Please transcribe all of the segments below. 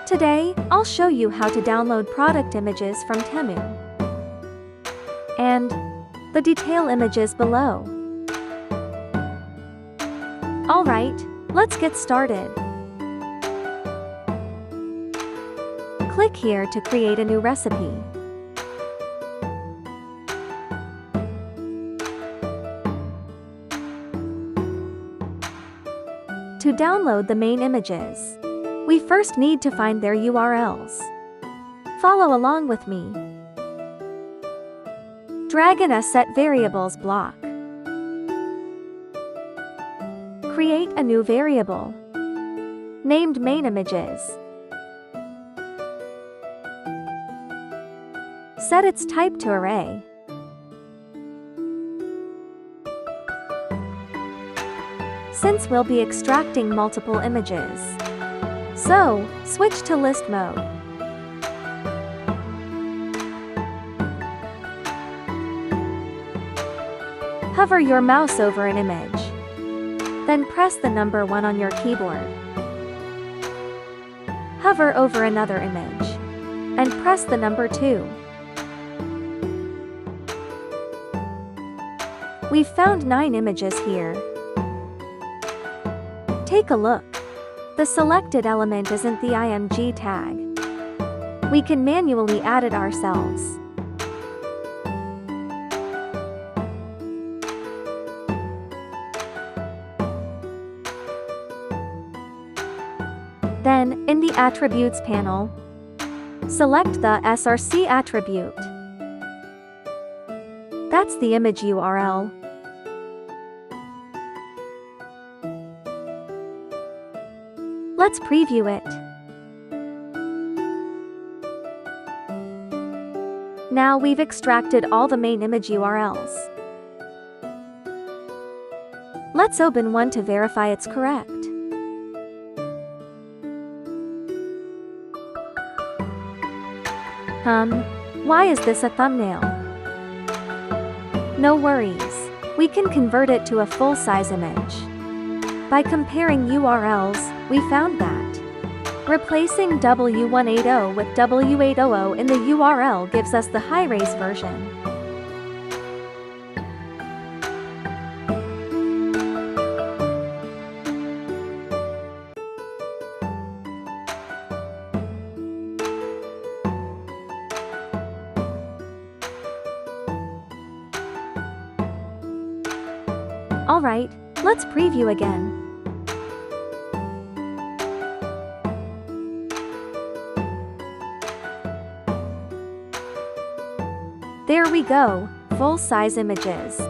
Today, I'll show you how to download product images from Temu. And the detail images below. Alright, let's get started. Click here to create a new recipe. To download the main images, we first need to find their URLs. Follow along with me. Drag in a set variables block. Create a new variable named main images. Set its type to array. Since we'll be extracting multiple images, so switch to list mode. Hover your mouse over an image. Then press the number 1 on your keyboard. Hover over another image and press the number 2. We've found 9 images here. Take a look. The selected element isn't the img tag. We can manually add it ourselves. Then, in the Attributes panel, select the src attribute. That's the image URL. Let's preview it. Now we've extracted all the main image URLs. Let's open one to verify it's correct. Why is this a thumbnail? No worries. We can convert it to a full-size image. By comparing URLs, we found that replacing W180 with W800 in the URL gives us the high-res version. Alright, let's preview again. There we go, full-size images.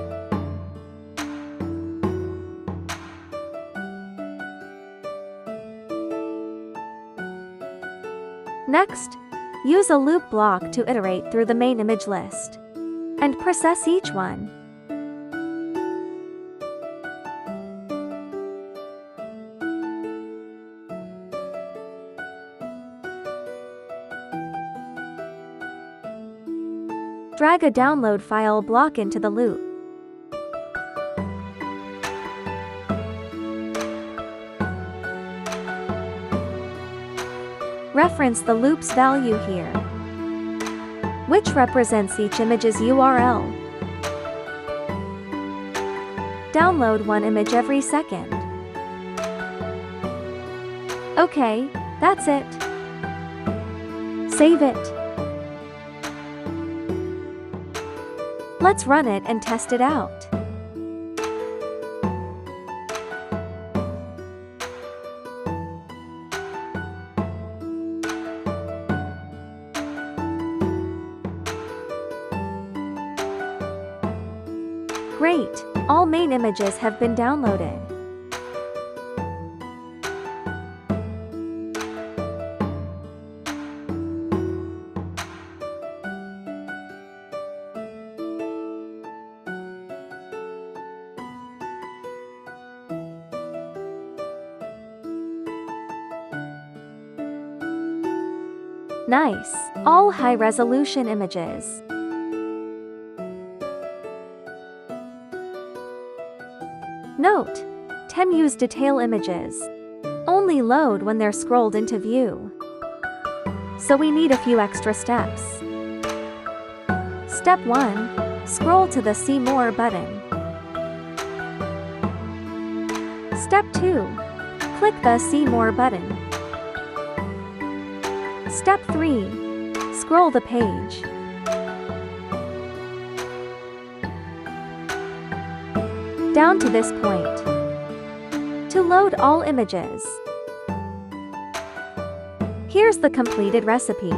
Next, use a loop block to iterate through the main image list. And process each one. Drag a download file block into the loop. Reference the loop's value here, which represents each image's URL. Download one image every second. Okay, that's it. Save it. Let's run it and test it out. Great! All main images have been downloaded. Nice! All high-resolution images. Note: Temu's detail images only load when they're scrolled into view. so we need a few extra steps. Step 1. Scroll to the See More button. Step 2. Click the See More button. Step 3. Scroll the page. Down to this point. To load all images. Here's the completed recipe.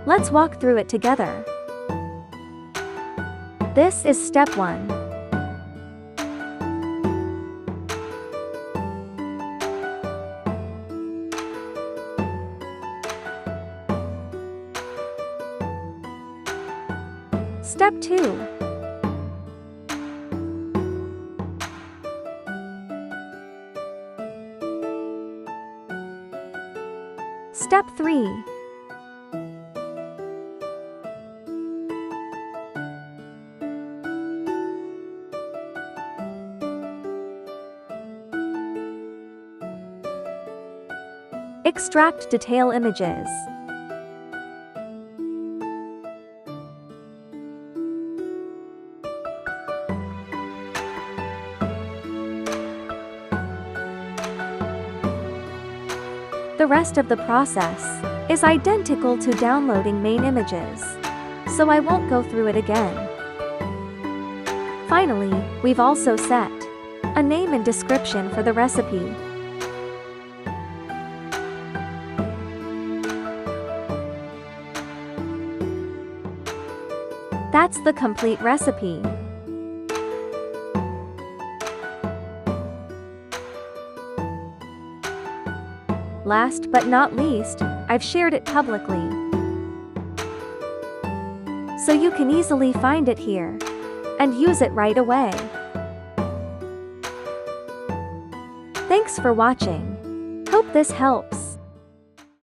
Let's walk through it together. This is step 1. Step 2. Step 3. Extract detail images. The rest of the process is identical to downloading main images, so I won't go through it again. Finally, we've also set a name and description for the recipe. That's the complete recipe. Last but not least, I've shared it publicly, so you can easily find it here and use it right away. Thanks for watching. Hope this helps.